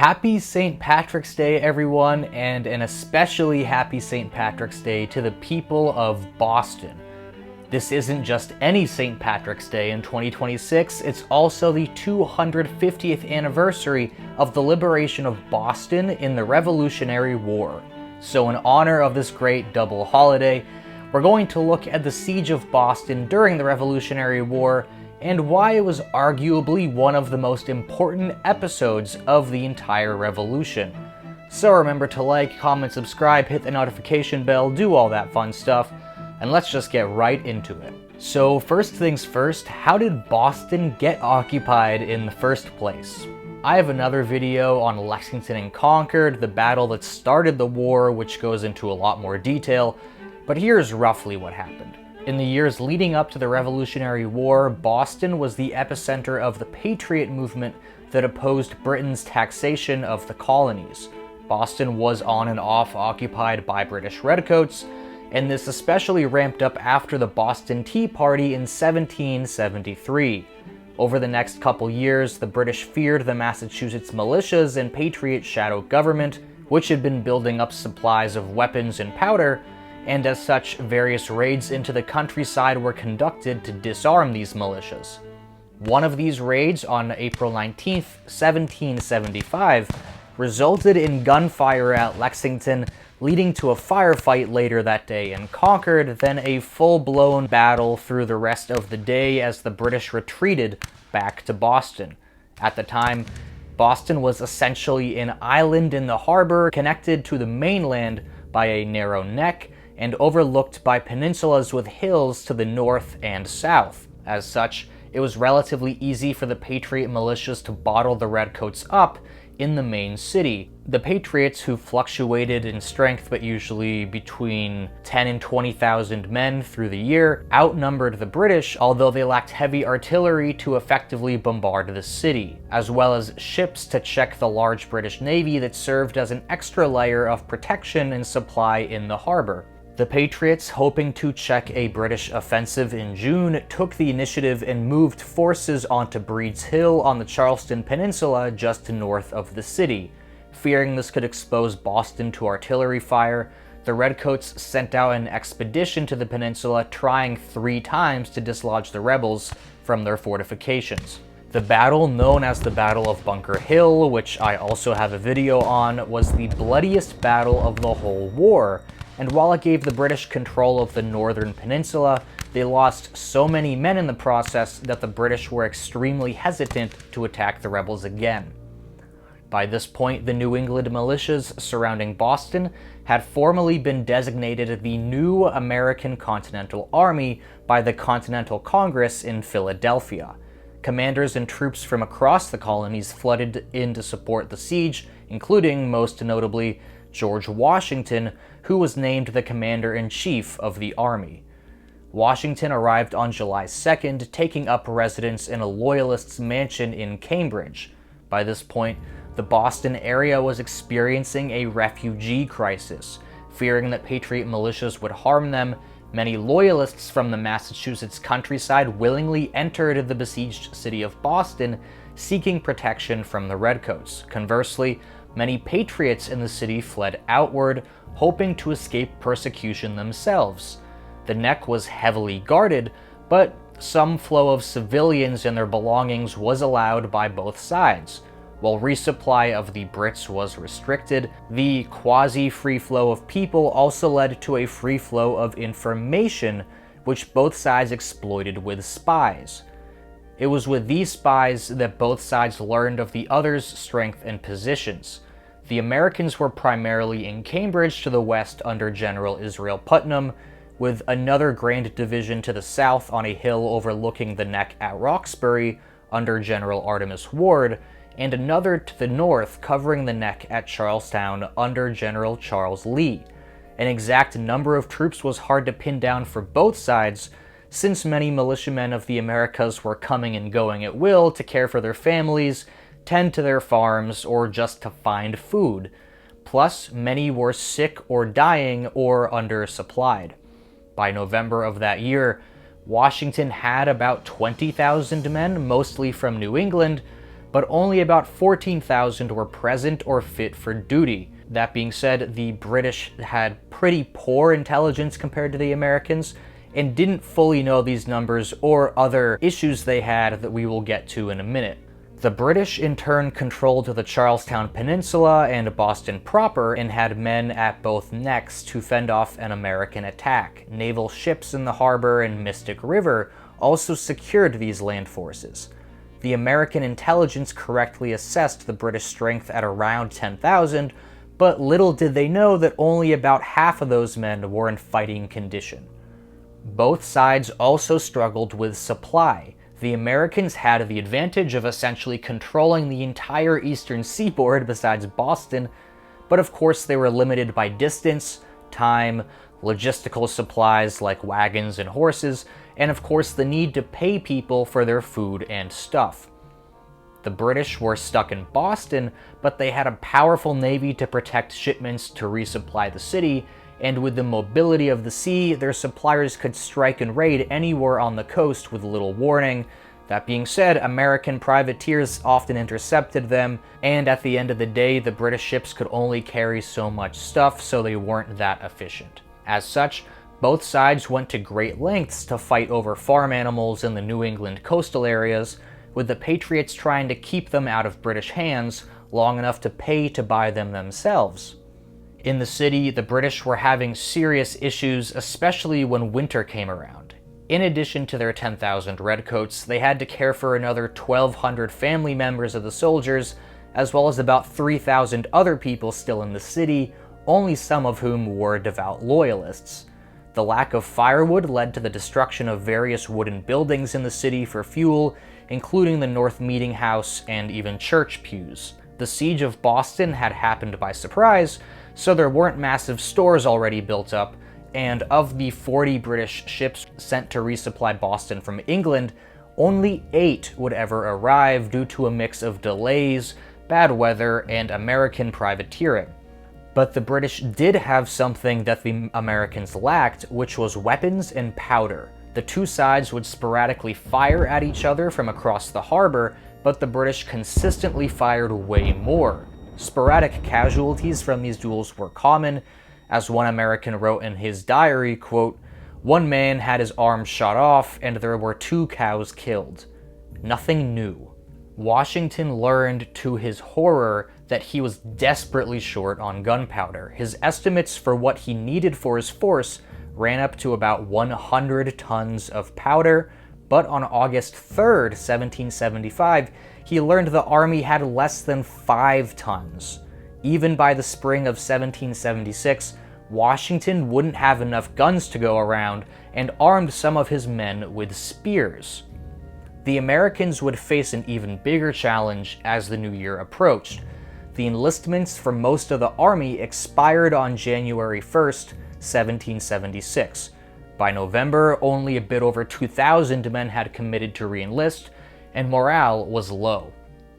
Happy St. Patrick's Day, everyone, and an especially happy St. Patrick's Day to the people of Boston. This isn't just any St. Patrick's Day in 2026, it's also the 250th anniversary of the liberation of Boston in the Revolutionary War. So in honor of this great double holiday, we're going to look at the siege of Boston during the Revolutionary War and why it was arguably one of the most important episodes of the entire revolution. So remember to like, comment, subscribe, hit the notification bell, do all that fun stuff, and let's just get right into it. So first things first, how did Boston get occupied in the first place? I have another video on Lexington and Concord, the battle that started the war, which goes into a lot more detail, but here's roughly what happened. In the years leading up to the Revolutionary War, Boston was the epicenter of the Patriot movement that opposed Britain's taxation of the colonies. Boston was on and off occupied by British redcoats, and this especially ramped up after the Boston Tea Party in 1773. Over the next couple years, the British feared the Massachusetts militias and Patriot shadow government, which had been building up supplies of weapons and powder, and as such, various raids into the countryside were conducted to disarm these militias. One of these raids, on April 19, 1775, resulted in gunfire at Lexington, leading to a firefight later that day in Concord, then a full-blown battle through the rest of the day as the British retreated back to Boston. At the time, Boston was essentially an island in the harbor, connected to the mainland by a narrow neck, and overlooked by peninsulas with hills to the north and south. As such, it was relatively easy for the Patriot militias to bottle the redcoats up in the main city. The Patriots, who fluctuated in strength but usually between 10 and 20,000 men through the year, outnumbered the British, although they lacked heavy artillery to effectively bombard the city, as well as ships to check the large British navy that served as an extra layer of protection and supply in the harbor. The Patriots, hoping to check a British offensive in June, took the initiative and moved forces onto Breed's Hill on the Charleston Peninsula just north of the city. Fearing this could expose Boston to artillery fire, the Redcoats sent out an expedition to the peninsula, trying 3 times to dislodge the rebels from their fortifications. The battle, known as the Battle of Bunker Hill, which I also have a video on, was the bloodiest battle of the whole war, and while it gave the British control of the northern peninsula, they lost so many men in the process that the British were extremely hesitant to attack the rebels again. By this point, the New England militias surrounding Boston had formally been designated the New American Continental Army by the Continental Congress in Philadelphia. Commanders and troops from across the colonies flooded in to support the siege, including, most notably, George Washington, who was named the commander-in-chief of the army. Washington arrived on July 2nd, taking up residence in a Loyalist's mansion in Cambridge. By this point, the Boston area was experiencing a refugee crisis. Fearing that Patriot militias would harm them, many Loyalists from the Massachusetts countryside willingly entered the besieged city of Boston, seeking protection from the Redcoats. Conversely, many Patriots in the city fled outward, hoping to escape persecution themselves. The neck was heavily guarded, but some flow of civilians and their belongings was allowed by both sides. While resupply of the Brits was restricted, the quasi-free flow of people also led to a free flow of information, which both sides exploited with spies. It was with these spies that both sides learned of the other's strength and positions. The Americans were primarily in Cambridge to the west under General Israel Putnam, with another grand division to the south on a hill overlooking the neck at Roxbury under General Artemas Ward, and another to the north covering the neck at Charlestown under General Charles Lee. An exact number of troops was hard to pin down for both sides, since many militiamen of the Americas were coming and going at will to care for their families, tend to their farms, or just to find food. Plus, many were sick or dying or undersupplied. By November of that year, Washington had about 20,000 men, mostly from New England, but only about 14,000 were present or fit for duty. That being said, the British had pretty poor intelligence compared to the Americans, and didn't fully know these numbers or other issues they had that we will get to in a minute. The British in turn controlled the Charlestown Peninsula and Boston proper, and had men at both necks to fend off an American attack. Naval ships in the harbor and Mystic River also secured these land forces. The American intelligence correctly assessed the British strength at around 10,000, but little did they know that only about half of those men were in fighting condition. Both sides also struggled with supply. The Americans had the advantage of essentially controlling the entire eastern seaboard besides Boston, but of course they were limited by distance, time, logistical supplies like wagons and horses, and of course the need to pay people for their food and stuff. The British were stuck in Boston, but they had a powerful navy to protect shipments to resupply the city, and with the mobility of the sea, their suppliers could strike and raid anywhere on the coast with little warning. That being said, American privateers often intercepted them, and at the end of the day, the British ships could only carry so much stuff, so they weren't that efficient. As such, both sides went to great lengths to fight over farm animals in the New England coastal areas, with the Patriots trying to keep them out of British hands long enough to pay to buy them themselves. In the city, the British were having serious issues, especially when winter came around. In addition to their 10,000 redcoats, they had to care for another 1,200 family members of the soldiers, as well as about 3,000 other people still in the city, only some of whom were devout loyalists. The lack of firewood led to the destruction of various wooden buildings in the city for fuel, including the North Meeting House and even church pews. The siege of Boston had happened by surprise, so there weren't massive stores already built up, and of the 40 British ships sent to resupply Boston from England, only 8 would ever arrive due to a mix of delays, bad weather, and American privateering. But the British did have something that the Americans lacked, which was weapons and powder. The two sides would sporadically fire at each other from across the harbor, but the British consistently fired way more. Sporadic casualties from these duels were common. As one American wrote in his diary, quote, "One man had his arm shot off and there were 2 cows killed. Nothing new." Washington learned to his horror that he was desperately short on gunpowder. His estimates for what he needed for his force ran up to about 100 tons of powder, but on August 3rd, 1775, he learned the army had less than 5 tons. Even by the spring of 1776, Washington wouldn't have enough guns to go around and armed some of his men with spears. The Americans would face an even bigger challenge as the new year approached. The enlistments for most of the army expired on January 1st, 1776. By November, only a bit over 2,000 men had committed to re-enlist, and morale was low.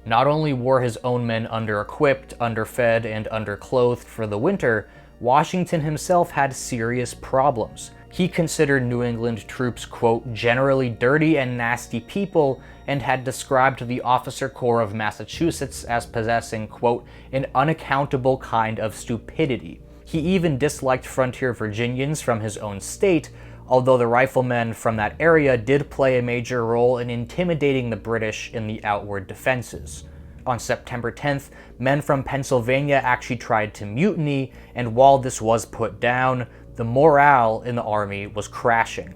Not only were his own men under-equipped, underfed, and underclothed for the winter, Washington himself had serious problems. He considered New England troops, quote, "generally dirty and nasty people," and had described the officer corps of Massachusetts as possessing, quote, "an unaccountable kind of stupidity." He even disliked frontier Virginians from his own state, although the riflemen from that area did play a major role in intimidating the British in the outward defenses. On September 10th, men from Pennsylvania actually tried to mutiny, and while this was put down, the morale in the army was crashing.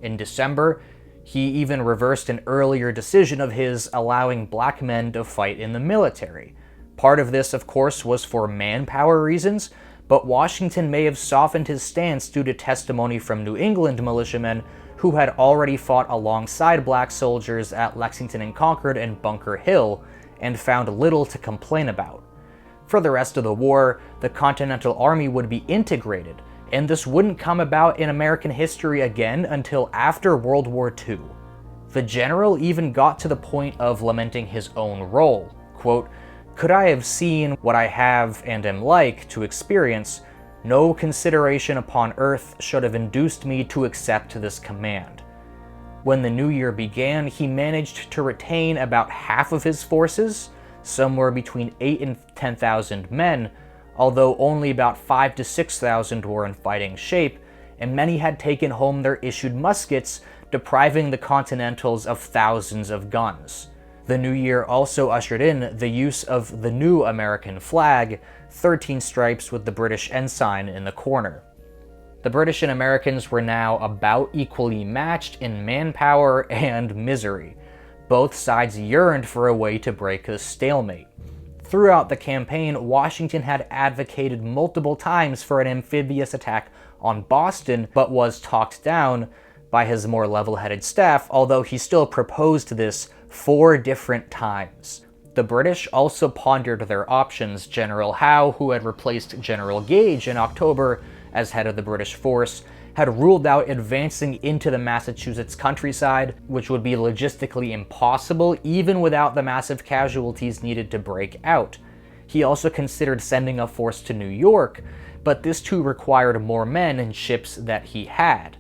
In December, he even reversed an earlier decision of his, allowing black men to fight in the military. Part of this, of course, was for manpower reasons, but Washington may have softened his stance due to testimony from New England militiamen who had already fought alongside black soldiers at Lexington and Concord and Bunker Hill, and found little to complain about. For the rest of the war, the Continental Army would be integrated, and this wouldn't come about in American history again until after World War II. The general even got to the point of lamenting his own role. Quote, "Could I have seen what I have and am like to experience, no consideration upon earth should have induced me to accept this command." When the new year began, he managed to retain about half of his forces, somewhere between 8,000 and 10,000 men, although only about 5,000 to 6,000 were in fighting shape, and many had taken home their issued muskets, depriving the Continentals of thousands of guns. The new year also ushered in the use of the new American flag, 13 stripes with the British ensign in the corner. The British and Americans were now about equally matched in manpower and misery. Both sides yearned for a way to break the stalemate. Throughout the campaign, Washington had advocated multiple times for an amphibious attack on Boston, but was talked down by his more level-headed staff, although he still proposed this 4 different times. The British also pondered their options. General Howe, who had replaced General Gage in October as head of the British force, had ruled out advancing into the Massachusetts countryside, which would be logistically impossible even without the massive casualties needed to break out. He also considered sending a force to New York, but this too required more men and ships that he had.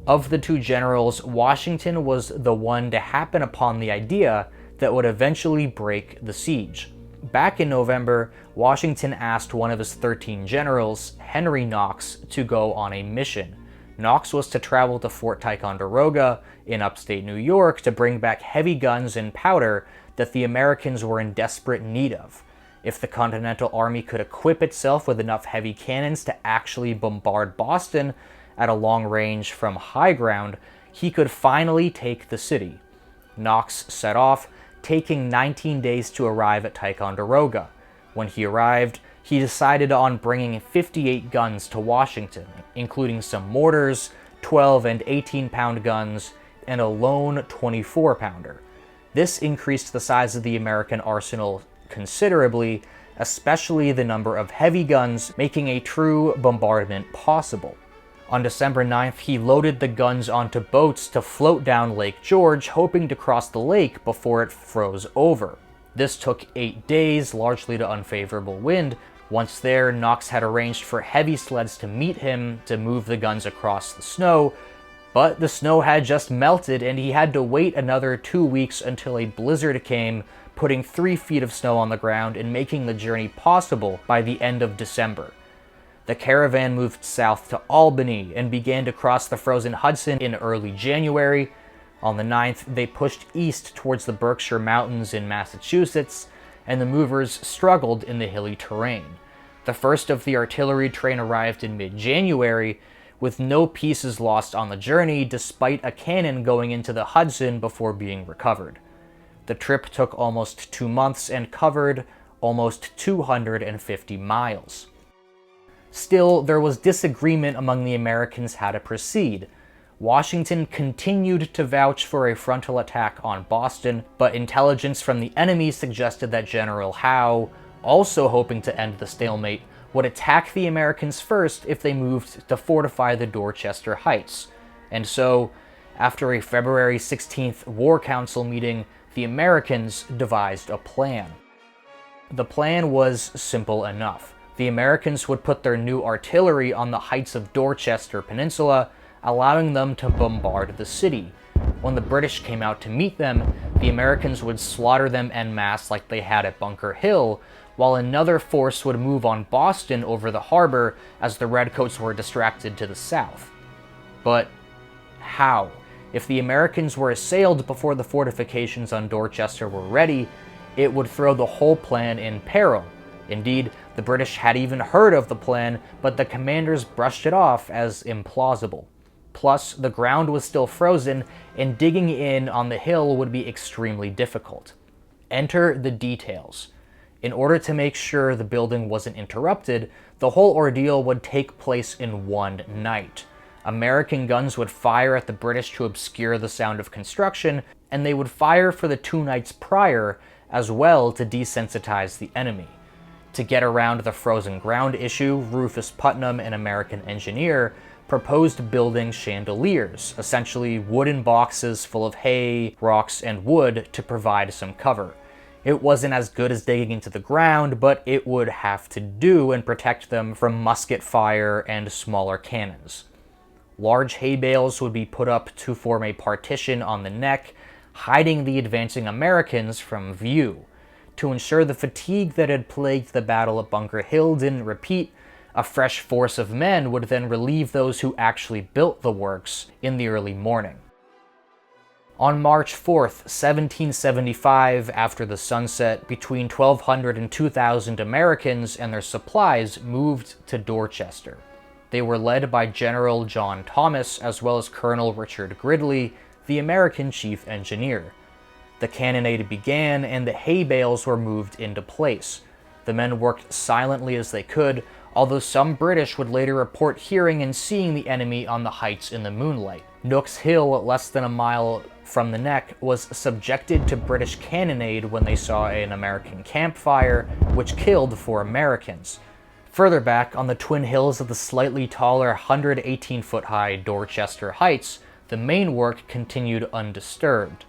Of the two generals, Washington was the one to happen upon the idea that would eventually break the siege. Back in November, Washington asked one of his 13 generals, Henry Knox, to go on a mission. Knox was to travel to Fort Ticonderoga in upstate New York to bring back heavy guns and powder that the Americans were in desperate need of. If the Continental Army could equip itself with enough heavy cannons to actually bombard Boston at a long range from high ground, he could finally take the city. Knox set off, taking 19 days to arrive at Ticonderoga. When he arrived, he decided on bringing 58 guns to Washington, including some mortars, 12 and 18-pound guns, and a lone 24-pounder. This increased the size of the American arsenal considerably, especially the number of heavy guns, making a true bombardment possible. On December 9th, he loaded the guns onto boats to float down Lake George, hoping to cross the lake before it froze over. This took 8 days, largely to unfavorable wind. Once there, Knox had arranged for heavy sleds to meet him to move the guns across the snow, but the snow had just melted and he had to wait another 2 weeks until a blizzard came, putting 3 feet of snow on the ground and making the journey possible by the end of December. The caravan moved south to Albany and began to cross the frozen Hudson in early January. On the 9th, they pushed east towards the Berkshire Mountains in Massachusetts, and the movers struggled in the hilly terrain. The first of the artillery train arrived in mid-January, with no pieces lost on the journey, despite a cannon going into the Hudson before being recovered. The trip took almost 2 months and covered almost 250 miles. Still, there was disagreement among the Americans how to proceed. Washington continued to vouch for a frontal attack on Boston, but intelligence from the enemy suggested that General Howe, also hoping to end the stalemate, would attack the Americans first if they moved to fortify the Dorchester Heights. And so, after a February 16th War Council meeting, the Americans devised a plan. The plan was simple enough. The Americans would put their new artillery on the heights of Dorchester Peninsula, allowing them to bombard the city. When the British came out to meet them, the Americans would slaughter them en masse like they had at Bunker Hill, while another force would move on Boston over the harbor as the Redcoats were distracted to the south. But how? If the Americans were assailed before the fortifications on Dorchester were ready, it would throw the whole plan in peril. Indeed, the British had even heard of the plan, but the commanders brushed it off as implausible. Plus, the ground was still frozen, and digging in on the hill would be extremely difficult. Enter the details. In order to make sure the building wasn't interrupted, the whole ordeal would take place in one night. American guns would fire at the British to obscure the sound of construction, and they would fire for the 2 nights prior as well to desensitize the enemy. To get around the frozen ground issue, Rufus Putnam, an American engineer, proposed building chandeliers, essentially wooden boxes full of hay, rocks, and wood to provide some cover. It wasn't as good as digging into the ground, but it would have to do and protect them from musket fire and smaller cannons. Large hay bales would be put up to form a partition on the neck, hiding the advancing Americans from view. To ensure the fatigue that had plagued the battle at Bunker Hill didn't repeat, a fresh force of men would then relieve those who actually built the works in the early morning. On March 4th, 1775, after the sunset, between 1,200 and 2,000 Americans and their supplies moved to Dorchester. They were led by General John Thomas, as well as Colonel Richard Gridley, the American chief engineer. The cannonade began, and the hay bales were moved into place. The men worked silently as they could, although some British would later report hearing and seeing the enemy on the heights in the moonlight. Knox Hill, less than a mile from the neck, was subjected to British cannonade when they saw an American campfire, which killed 4 Americans. Further back, on the twin hills of the slightly taller 118-foot-high Dorchester Heights, the main work continued undisturbed.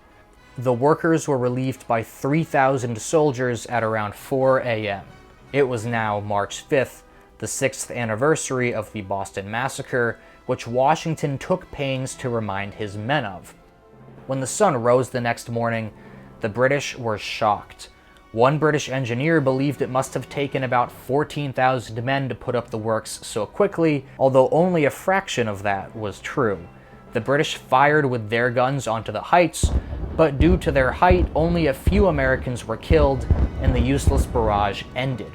The workers were relieved by 3,000 soldiers at around 4 a.m. It was now March 5th, the 6th anniversary of the Boston Massacre, which Washington took pains to remind his men of. When the sun rose the next morning, the British were shocked. One British engineer believed it must have taken about 14,000 men to put up the works so quickly, although only a fraction of that was true. The British fired with their guns onto the heights, but due to their height, only a few Americans were killed, and the useless barrage ended.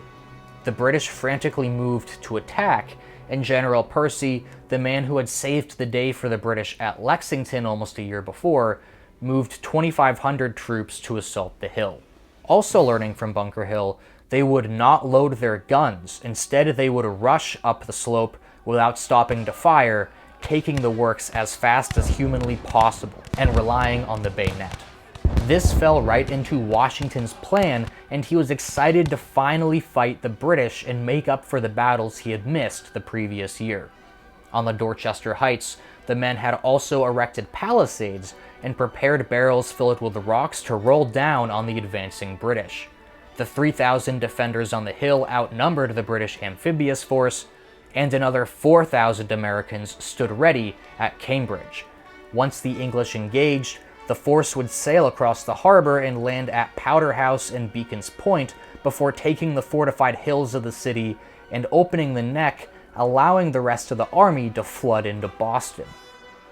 The British frantically moved to attack, and General Percy, the man who had saved the day for the British at Lexington almost a year before, moved 2,500 troops to assault the hill. Also learning from Bunker Hill, they would not load their guns. Instead, they would rush up the slope without stopping to fire, taking the works as fast as humanly possible, and relying on the bayonet. This fell right into Washington's plan, and he was excited to finally fight the British and make up for the battles he had missed the previous year. On the Dorchester Heights, the men had also erected palisades and prepared barrels filled with rocks to roll down on the advancing British. The 3,000 defenders on the hill outnumbered the British amphibious force, and another 4,000 Americans stood ready at Cambridge. Once the English engaged, the force would sail across the harbor and land at Powder House and Beacon's Point before taking the fortified hills of the city and opening the neck, allowing the rest of the army to flood into Boston.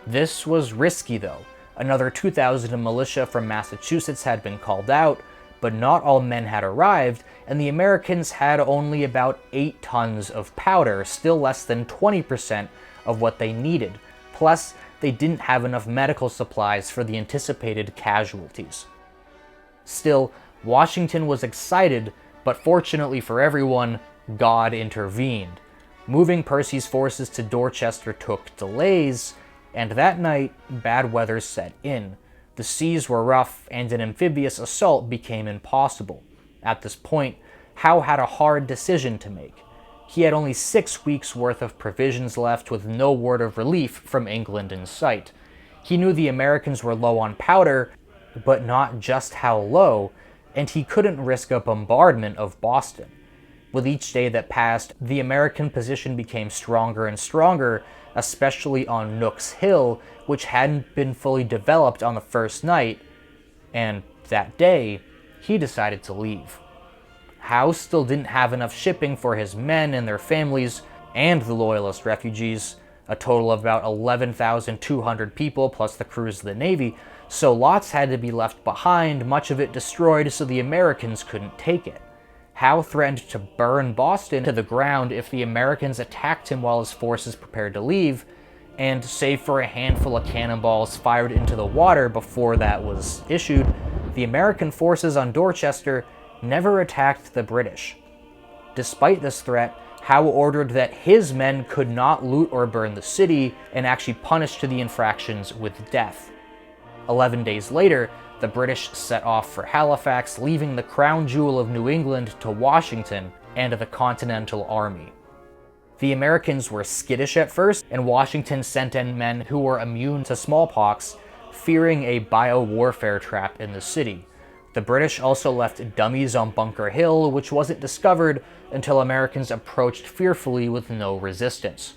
This was risky though. Another 2,000 militia from Massachusetts had been called out, but not all men had arrived, and the Americans had only about 8 tons of powder, still less than 20% of what they needed. Plus, they didn't have enough medical supplies for the anticipated casualties. Still, Washington was excited, but fortunately for everyone, God intervened. Moving Percy's forces to Dorchester took delays, and that night, bad weather set in. The seas were rough, and an amphibious assault became impossible. At this point, Howe had a hard decision to make. He had only 6 weeks' worth of provisions left, with no word of relief from England in sight. He knew the Americans were low on powder, but not just how low, and he couldn't risk a bombardment of Boston. With each day that passed, the American position became stronger and stronger, especially on Knox Hill, which hadn't been fully developed on the first night, and that day, he decided to leave. Howe still didn't have enough shipping for his men and their families and the Loyalist refugees, a total of about 11,200 people plus the crews of the Navy, so lots had to be left behind, much of it destroyed so the Americans couldn't take it. Howe threatened to burn Boston to the ground if the Americans attacked him while his forces prepared to leave, and save for a handful of cannonballs fired into the water before that was issued, the American forces on Dorchester never attacked the British. Despite this threat, Howe ordered that his men could not loot or burn the city, and actually punished the infractions with death. 11 days later, the British set off for Halifax, leaving the crown jewel of New England to Washington and the Continental Army. The Americans were skittish at first, and Washington sent in men who were immune to smallpox, fearing a bio-warfare trap in the city. The British also left dummies on Bunker Hill, which wasn't discovered until Americans approached fearfully with no resistance.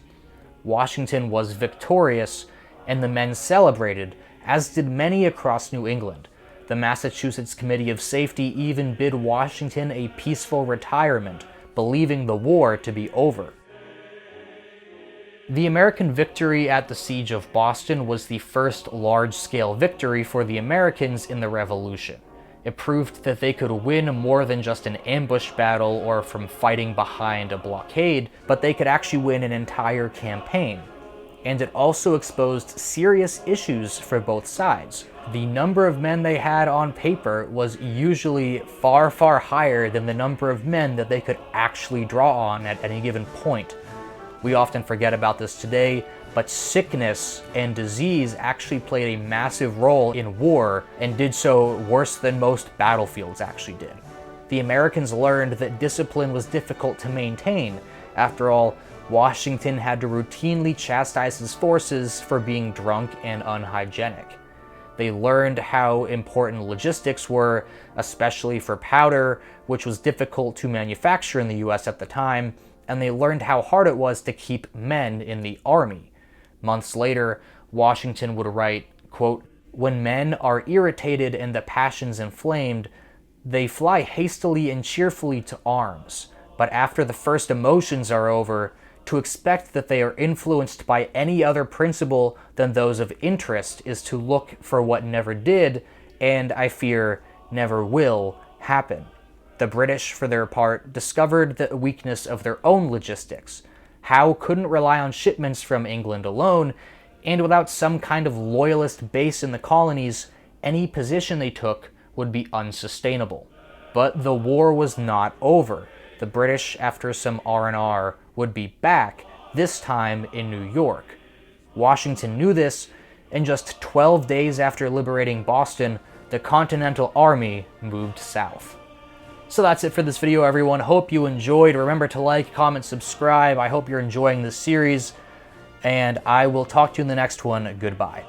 Washington was victorious, and the men celebrated, as did many across New England. The Massachusetts Committee of Safety even bid Washington a peaceful retirement, believing the war to be over. The American victory at the Siege of Boston was the first large-scale victory for the Americans in the Revolution. It proved that they could win more than just an ambush battle or from fighting behind a blockade, but they could actually win an entire campaign. And it also exposed serious issues for both sides. The number of men they had on paper was usually far, far higher than the number of men that they could actually draw on at any given point. We often forget about this today, but sickness and disease actually played a massive role in war and did so worse than most battlefields actually did. The Americans learned that discipline was difficult to maintain. After all, Washington had to routinely chastise his forces for being drunk and unhygienic. They learned how important logistics were, especially for powder, which was difficult to manufacture in the US at the time, and they learned how hard it was to keep men in the army. Months later, Washington would write, quote, "When men are irritated and the passions inflamed, they fly hastily and cheerfully to arms. But after the first emotions are over, to expect that they are influenced by any other principle than those of interest is to look for what never did, and I fear never will, happen." The British, for their part, discovered the weakness of their own logistics. Howe couldn't rely on shipments from England alone, and without some kind of loyalist base in the colonies, any position they took would be unsustainable. But the war was not over. The British, after some R&R, would be back, this time in New York. Washington knew this, and just 12 days after liberating Boston, the Continental Army moved south. So that's it for this video, everyone. Hope you enjoyed. Remember to like, comment, subscribe. I hope you're enjoying this series, and I will talk to you in the next one. Goodbye.